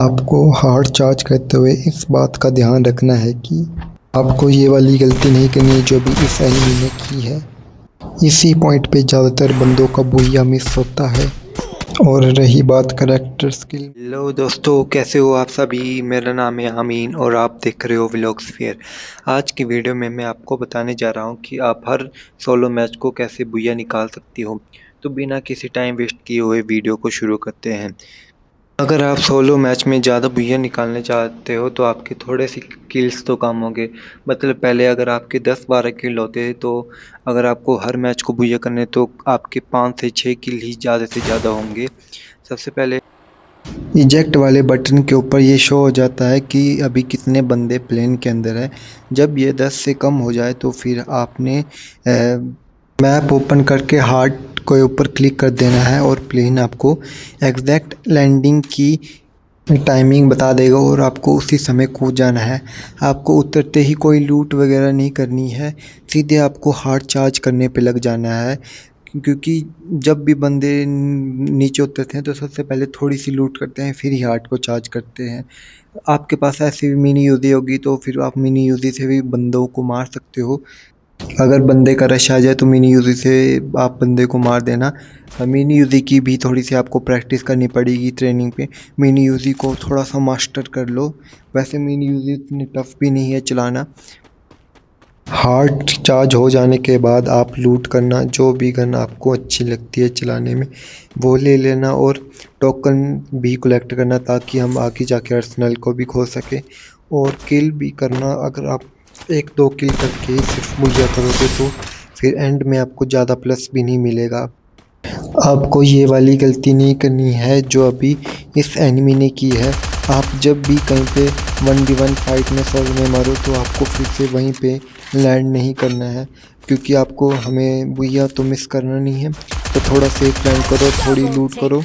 आपको hard charge करते हुए इस बात का ध्यान रखना है कि आपको ये वाली गलती नहीं करनी है जो भी इस एनिमी ने की है। इसी पॉइंट पे ज़्यादातर बंदों का बुया मिस होता है। और रही बात करैक्टर स्किल। हेलो दोस्तों, कैसे हो आप सभी। मेरा नाम है आमीन और आप देख रहे हो व्लॉग्सफेयर। आज की वीडियो में मैं आपको बताने जा रहा हूं कि आप हर सोलो मैच को कैसे बुया निकाल सकती हो। तो बिना किसी टाइम वेस्ट किए हुए वीडियो को शुरू करते हैं। अगर आप सोलो मैच में ज़्यादा बुया निकालने चाहते हो तो आपके थोड़े से किल्स तो कम होंगे। मतलब पहले अगर आपके 10-12 किल होते तो अगर आपको हर मैच को बुया करने तो आपके 5 से 6 किल ही ज़्यादा से ज़्यादा होंगे। सबसे पहले इजेक्ट वाले बटन के ऊपर ये शो हो जाता है कि अभी कितने बंदे प्लेन के अंदर है। जब ये 10 से कम हो जाए तो फिर आपने मैप ओपन करके हार्ट के ऊपर क्लिक कर देना है और प्लेन आपको एग्जैक्ट लैंडिंग की टाइमिंग बता देगा और आपको उसी समय कूद जाना है। आपको उतरते ही कोई लूट वगैरह नहीं करनी है, सीधे आपको हार्ड चार्ज करने पे लग जाना है। क्योंकि जब भी बंदे नीचे उतरते हैं तो सबसे पहले थोड़ी सी लूट करते हैं, फिर ही हार्ट को चार्ज करते हैं। आपके पास ऐसी भी मिनी यूज़ी होगी तो फिर आप मिनी यूज़ी से भी बंदों को मार सकते हो। अगर बंदे का रश आ जाए तो मिनी यूज़ी से आप बंदे को मार देना। मिनी यूज़ी की भी थोड़ी सी आपको प्रैक्टिस करनी पड़ेगी ट्रेनिंग पे। मिनी यूज़ी को थोड़ा सा मास्टर कर लो। वैसे मिनी यूज़ी इतनी टफ भी नहीं है चलाना। हार्ड चार्ज हो जाने के बाद आप लूट करना, जो भी गन आपको अच्छी लगती है चलाने में वो ले लेना और टोकन भी कलेक्ट करना ताकि हम आगे जाके अर्सनल को भी खो सके। और किल भी करना, अगर आप 1-2 किल करके सिर्फ मुझे करोगे तो फिर एंड में आपको ज़्यादा प्लस भी नहीं मिलेगा। आपको ये वाली गलती नहीं करनी है जो अभी इस एनिमी ने की है। आप जब भी कहीं पे 1v1 फाइट में सोलो में मारो तो आपको फिर से वहीं पे लैंड नहीं करना है, क्योंकि आपको हमें बुया तो मिस करना नहीं है। तो थोड़ा सेफ लैंड करो, थोड़ी लूट करो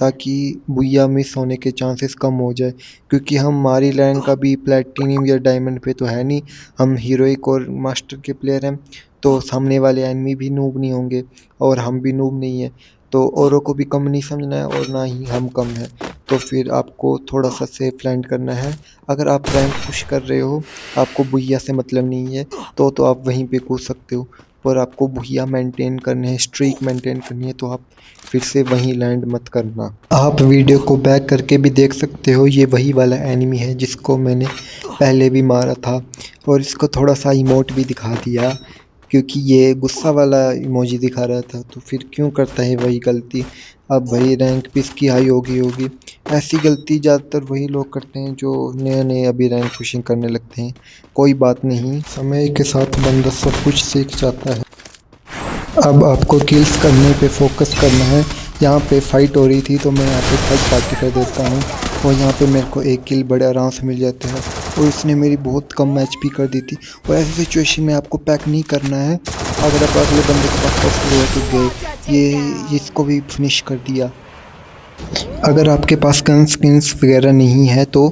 ताकि बुया मिस होने के चांसेस कम हो जाए। क्योंकि हम हमारी रैंक अभी प्लेटिनियम या डायमंड पे तो है नहीं, हम हीरोइक और मास्टर के प्लेयर हैं। तो सामने वाले एनिमी भी नूब नहीं होंगे और हम भी नूब नहीं है। तो औरों को भी कम नहीं समझना है और ना ही हम कम हैं। तो फिर आपको थोड़ा सा सेफ लैंड करना है। अगर आप रैंक पुश कर रहे हो, आपको बुहिया से मतलब नहीं है तो आप वहीं पे कूद सकते हो। पर आपको बुहिया मेंटेन करने है, स्ट्रीक मेंटेन करनी है तो आप फिर से वहीं लैंड मत करना। आप वीडियो को बैक करके भी देख सकते हो, ये वही वाला एनिमी है जिसको मैंने पहले भी मारा था। और इसको थोड़ा सा इमोट भी दिखा दिया क्योंकि ये गुस्सा वाला इमोजी दिखा रहा था, तो फिर क्यों करता है वही गलती। अब भाई रैंक भी इसकी हाई होगी। ऐसी गलती ज़्यादातर वही लोग करते हैं जो नए नए अभी रैंक पुशिंग करने लगते हैं। कोई बात नहीं, समय के साथ बंदा सब कुछ सीख जाता है। अब आपको किल्स करने पे फोकस करना है। यहाँ पे फाइट हो रही थी तो मैं यहाँ पे थर्ड पार्टी कर देता हूँ और यहाँ पे मेरे को 1 किल बड़े आराम से मिल जाते हैं। और इसने मेरी बहुत कम एचपी कर दी थी। और ऐसी सिचुएशन में आपको पैक नहीं करना है। अगर आप अगले बंदे के पास पहुँचते हो तो गए, ये इसको भी फिनिश कर दिया। अगर आपके पास गन स्किन्स वगैरह नहीं है तो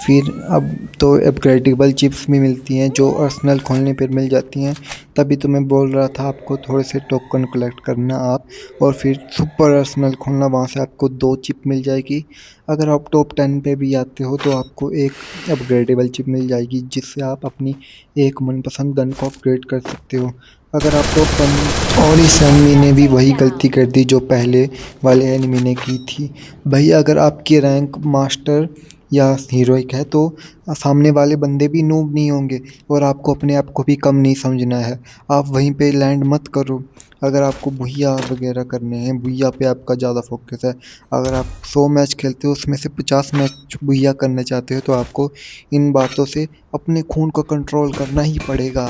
फिर अब तो अपग्रेडेबल चिप्स भी मिलती हैं जो अर्सनल खोलने पर मिल जाती हैं। तभी तो मैं बोल रहा था आपको थोड़े से टोकन कलेक्ट करना आप, और फिर सुपर अर्सनल खोलना, वहाँ से आपको 2 चिप मिल जाएगी। अगर आप टॉप 10 पे भी आते हो तो आपको एक अपग्रेडेबल चिप मिल जाएगी जिससे आप अपनी एक मनपसंद गन को अपग्रेड कर सकते हो। अगर आप टॉप 10, और इस एनिमी ने भी वही गलती कर दी जो पहले वाले एनिमी ने की थी। भाई अगर आपकी रैंक मास्टर या हीरोइक है तो सामने वाले बंदे भी नूब नहीं होंगे और आपको अपने आप को भी कम नहीं समझना है। आप वहीं पे लैंड मत करो। अगर आपको भुइया वगैरह करने हैं, भुइया पे आपका ज़्यादा फोकस है। अगर आप 100 मैच खेलते हो उसमें से 50 मैच भुइया करना चाहते हो तो आपको इन बातों से अपने खून को कंट्रोल करना ही पड़ेगा।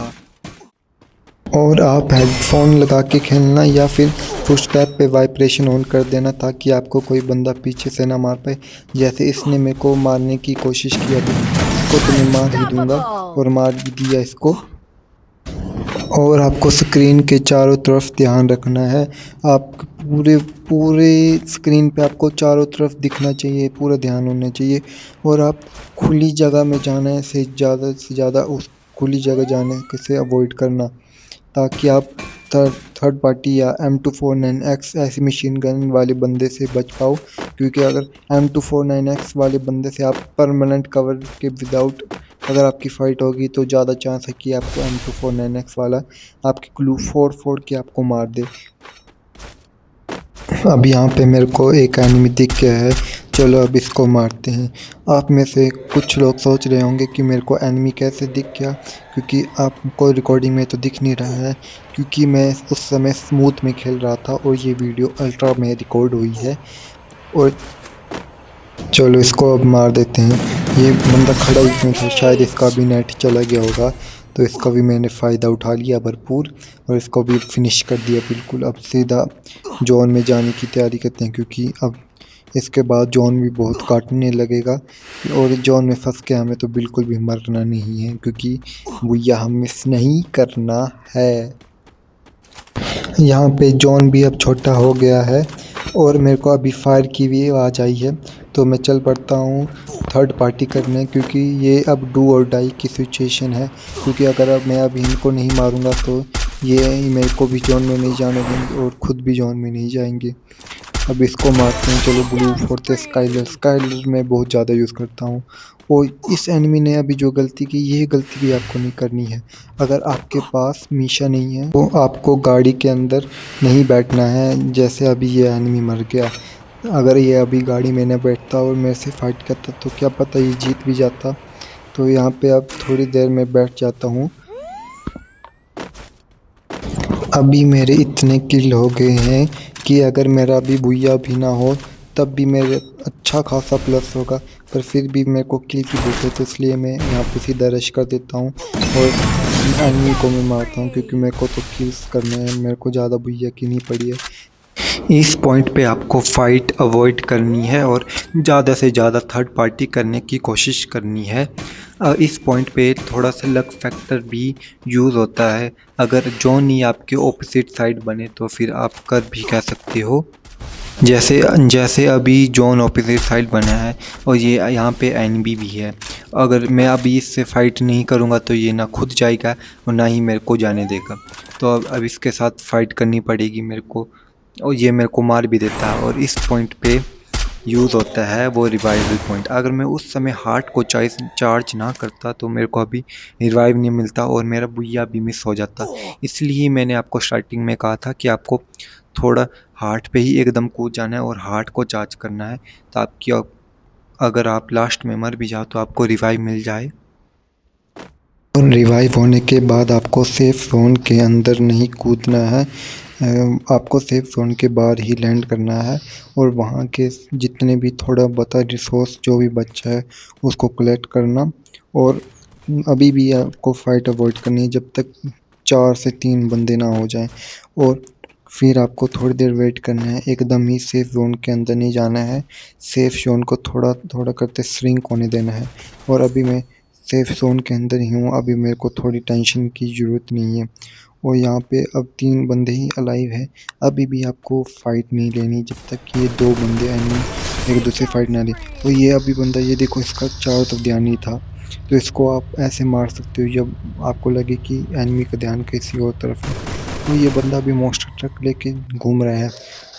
और आप हेडफोन लगा के खेलना या फिर फुटस्टेप पे वाइब्रेशन ऑन कर देना ताकि आपको कोई बंदा पीछे से ना मार पाए। जैसे इसने मेरे को मारने की कोशिश की, अभी इसको तो मैं मार ही दूंगा और मार भी दिया इसको। और आपको स्क्रीन के चारों तरफ ध्यान रखना है। आप पूरे पूरे स्क्रीन पे आपको चारों तरफ दिखना चाहिए, पूरा ध्यान होना चाहिए। और आप खुली जगह में जाने से ज़्यादा उस खुली जगह जाने से अवॉइड करना, ताकि आप थर्ड पार्टी या M249X ऐसी मशीन गन वाले बंदे से बच पाओ, क्योंकि अगर M249X वाले बंदे से आप परमानेंट कवर के विदाउट अगर आपकी फ़ाइट होगी तो ज़्यादा चांस है कि आपको M249X वाला आपकी ग्लू फोड़ के आपको मार दे। अब यहाँ पे मेरे को एक एनिमी दिख गया है, चलो अब इसको मारते हैं। आप में से कुछ लोग सोच रहे होंगे कि मेरे को एनिमी कैसे दिख गया, क्योंकि आपको रिकॉर्डिंग में तो दिख नहीं रहा है, क्योंकि मैं उस समय स्मूथ में खेल रहा था और ये वीडियो अल्ट्रा में रिकॉर्ड हुई है। और चलो इसको अब मार देते हैं। ये बंदा खड़ा ही क्यों था, शायद इसका भी नेट चला गया होगा, तो इसका भी मैंने फ़ायदा उठा लिया भरपूर और इसको भी फिनिश कर दिया बिल्कुल। अब सीधा जोन में जाने की तैयारी करते हैं, क्योंकि अब इसके बाद जोन भी बहुत काटने लगेगा और जोन में फंस के हमें तो बिल्कुल भी मरना नहीं है, क्योंकि भैया हम मिस नहीं करना है। यहाँ पे जोन भी अब छोटा हो गया है और मेरे को अभी फायर की भी आवाज़ आई है, तो मैं चल पड़ता हूँ थर्ड पार्टी करने, क्योंकि ये अब डू और डाई की सिचुएशन है। क्योंकि अगर अब मैं अभी इनको नहीं मारूंगा तो ये मेरे को भी जोन में नहीं जाने देंगे और ख़ुद भी जोन में नहीं जाएंगे। अब इसको मारते हैं। चलो ब्लू फोर्थ स्काइलर मैं बहुत ज़्यादा यूज़ करता हूँ। और इस एनिमी ने अभी जो गलती की, ये गलती भी आपको नहीं करनी है। अगर आपके पास मीशा नहीं है तो आपको गाड़ी के अंदर नहीं बैठना है। जैसे अभी ये एनिमी मर गया, अगर ये अभी गाड़ी में न बैठता और मेरे से फाइट करता तो क्या पता ये जीत भी जाता। तो यहाँ पे अब थोड़ी देर में बैठ जाता हूँ। अभी मेरे इतने किल हो गए हैं कि अगर मेरा अभी भुइया भी ना हो तब भी मेरे अच्छा खासा प्लस होगा, पर फिर भी मेरे को किल की भूख है, तो इसलिए मैं यहाँ पे सीधा रश कर देता हूँ और एनिमी को मैं मारता हूँ, क्योंकि मेरे को तो किल्स करने हैं, मेरे को ज़्यादा भुइया की नहीं पड़ी है। इस पॉइंट पे आपको फाइट अवॉइड करनी है और ज़्यादा से ज़्यादा थर्ड पार्टी करने की कोशिश करनी है। इस पॉइंट पे थोड़ा सा लक फैक्टर भी यूज़ होता है। अगर जोन ही आपके ऑपोजिट साइड बने तो फिर आप कर भी कह सकते हो। जैसे अभी जोन ऑपोजिट साइड बना है और ये यहाँ पे एनिमी भी है। अगर मैं अभी इससे फाइट नहीं करूँगा तो ये ना खुद जाएगा और ना ही मेरे को जाने देगा। तो अब इसके साथ फाइट करनी पड़ेगी मेरे को, और ये मेरे को मार भी देता है। और इस पॉइंट पे यूज़ होता है वो रिवाइवल पॉइंट। अगर मैं उस समय हार्ट को चार्ज ना करता तो मेरे को अभी रिवाइव नहीं मिलता और मेरा बुया भी मिस हो जाता। इसलिए मैंने आपको स्टार्टिंग में कहा था कि आपको थोड़ा हार्ट पे ही एकदम कूद जाना है और हार्ट को चार्ज करना है, ताकि अगर आप लास्ट में मर भी जाओ तो आपको रिवाइव मिल जाए। और रिवाइव होने के बाद आपको सेफ जोन के अंदर नहीं कूदना है, आपको सेफ जोन के बाहर ही लैंड करना है और वहाँ के जितने भी थोड़ा बहुत रिसोर्स जो भी बचा है उसको कलेक्ट करना। और अभी भी आपको फाइट अवॉइड करनी है जब तक 4 से 3 बंदे ना हो जाएं, और फिर आपको थोड़ी देर वेट करना है। एकदम ही सेफ जोन के अंदर नहीं जाना है, सेफ जोन को थोड़ा थोड़ा करते श्रिंक होने देना है। और अभी मैं सेफ जोन के अंदर ही हूँ, अभी मेरे को थोड़ी टेंशन की ज़रूरत नहीं है। और यहाँ पे अब 3 बंदे ही अलाइव है। अभी भी आपको फ़ाइट नहीं लेनी जब तक कि ये 2 बंदे एनिमी एक दूसरे फाइट ना ले। और ये अभी बंदा, ये देखो इसका चारों तरफ ध्यान नहीं था, तो इसको आप ऐसे मार सकते हो जब आपको लगे कि एनिमी का ध्यान किसी और तरफ है। तो ये बंदा भी मॉन्स्टर ट्रक लेके घूम रहा है।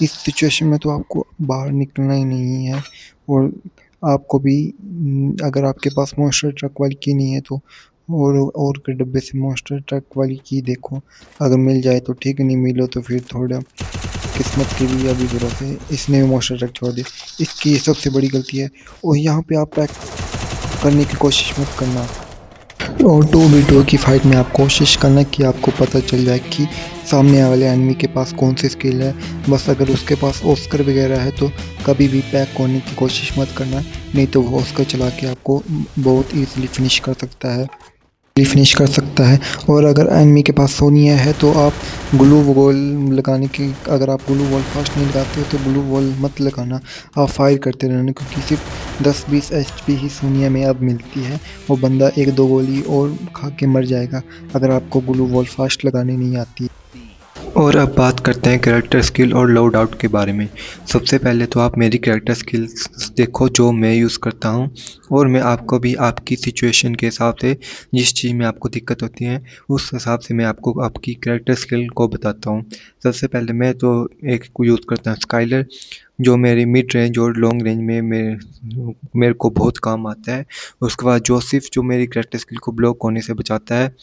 इस सिचुएशन में तो आपको बाहर निकलना ही नहीं है। और आपको भी अगर आपके पास मॉन्स्टर ट्रक वाली की नहीं है तो और के डब्बे से मॉन्स्टर ट्रक वाली की देखो, अगर मिल जाए तो ठीक, नहीं मिलो तो फिर थोड़ा किस्मत के लिए अभी ज़रूरत है। इसने भी मॉन्स्टर ट्रक छोड़ दिया, इसकी ये सबसे बड़ी गलती है। और यहाँ पे आप पैक करने की कोशिश मत करना। और 2v2 की फाइट में आप कोशिश करना कि आपको पता चल जाए कि सामने वाले एनिमी के पास कौन सी स्किल है। बस अगर उसके पास ऑस्कर वगैरह है तो कभी भी पैक होने की कोशिश मत करना, नहीं तो वो ऑस्कर चला के आपको बहुत ईजीली फिनिश कर सकता है। और अगर एनिमी के पास सोनिया है तो आप ग्लू वॉल लगाने की, अगर आप ग्लू वॉल फास्ट नहीं लगाते हो तो ग्लू वॉल मत लगाना, आप फायर करते रहना, क्योंकि सिर्फ 10-20 HP ही सोनिया में अब मिलती है। वो बंदा 1-2 गोली और खा के मर जाएगा अगर आपको ग्लू वॉल फास्ट लगाने नहीं आती। और अब बात करते हैं कैरेक्टर स्किल और लोड आउट के बारे में। सबसे पहले तो आप मेरी कैरेक्टर स्किल्स देखो जो मैं यूज़ करता हूँ, और मैं आपको भी आपकी सिचुएशन के हिसाब से जिस चीज़ में आपको दिक्कत होती है उस हिसाब से मैं आपको आपकी कैरेक्टर स्किल को बताता हूँ। सबसे पहले मैं तो एक को यूज़ करता हूँ स्काइलर, जो मेरी मिड रेंज और लॉन्ग रेंज में मेरे को बहुत काम आता है। उसके बाद जोसेफ जो मेरी कैरेक्टर स्किल को ब्लॉक होने से बचाता है,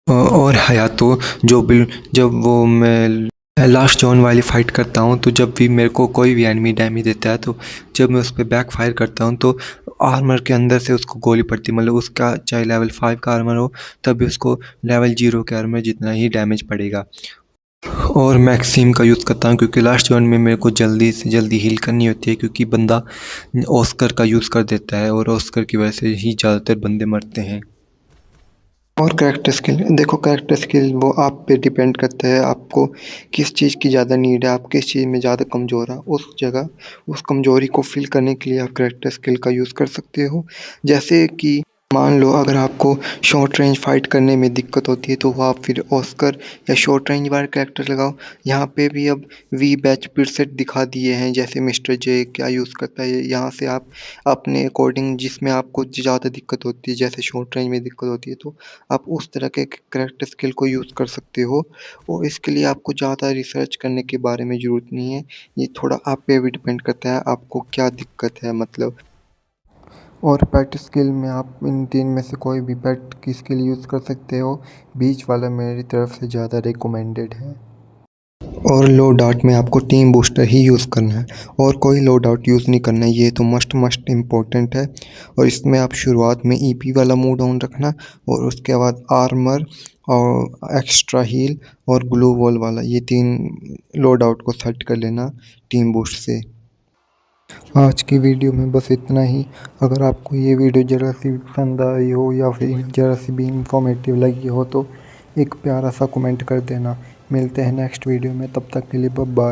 और हयातो जो भी जब वो मैं लास्ट जोन वाली फ़ाइट करता हूँ तो जब भी मेरे को कोई भी एनिमी डैमेज देता है तो जब मैं उस पर बैक फायर करता हूँ तो आर्मर के अंदर से उसको गोली पड़ती है, मतलब उसका चाहे लेवल 5 का आर्मर हो तब भी उसको लेवल 0 के आर्मर जितना ही डैमेज पड़ेगा। और मैक्सिम का यूज़ करता हूँ क्योंकि लास्ट जोन में मेरे को जल्दी से जल्दी हील करनी होती है, क्योंकि बंदा ऑस्कर का यूज़ कर देता है और ऑस्कर की वजह से ही ज़्यादातर बंदे मरते हैं। और कैरेक्टर स्किल देखो, कैरेक्टर स्किल वो आप पे डिपेंड करता है आपको किस चीज़ की ज़्यादा नीड है, आप किस चीज़ में ज़्यादा कमज़ोर है, उस जगह उस कमज़ोरी को फिल करने के लिए आप कैरेक्टर स्किल का यूज़ कर सकते हो। जैसे कि मान लो अगर आपको शॉर्ट रेंज फाइट करने में दिक्कत होती है तो आप फिर ऑस्कर या शॉर्ट रेंज वाला कैरेक्टर लगाओ। यहाँ पे भी अब वी बैच प्रीसेट दिखा दिए हैं, जैसे मिस्टर जे क्या यूज़ करता है, यहाँ से आप अपने अकॉर्डिंग जिसमें आपको ज़्यादा दिक्कत होती है, जैसे शॉर्ट रेंज में दिक्कत होती है तो आप उस तरह के कैरेक्टर स्किल को यूज़ कर सकते हो। और इसके लिए आपको ज़्यादा रिसर्च करने के बारे में ज़रूरत नहीं है, ये थोड़ा आप पे भी डिपेंड करता है आपको क्या दिक्कत है मतलब। और पेट स्किल में आप इन तीन में से कोई भी पेट की स्किल यूज़ कर सकते हो, बीच वाला मेरी तरफ से ज़्यादा रिकमेंडेड है। और लो डाउट में आपको टीम बूस्टर ही यूज़ करना है और कोई लो डाउट यूज़ नहीं करना है, ये तो मस्ट इम्पोर्टेंट है। और इसमें आप शुरुआत में ईपी वाला मूड ऑन रखना और उसके बाद आर्मर और एक्स्ट्रा हील और ग्लू वॉल वाला, ये 3 लो डाउट को सेट कर लेना टीम बूस्ट से। आज की वीडियो में बस इतना ही। अगर आपको ये वीडियो ज़रा सी भी पसंद आई हो या फिर ज़रा सी भी इंफॉर्मेटिव लगी हो तो एक प्यारा सा कमेंट कर देना। मिलते हैं नेक्स्ट वीडियो में, तब तक के लिए बाय बाय।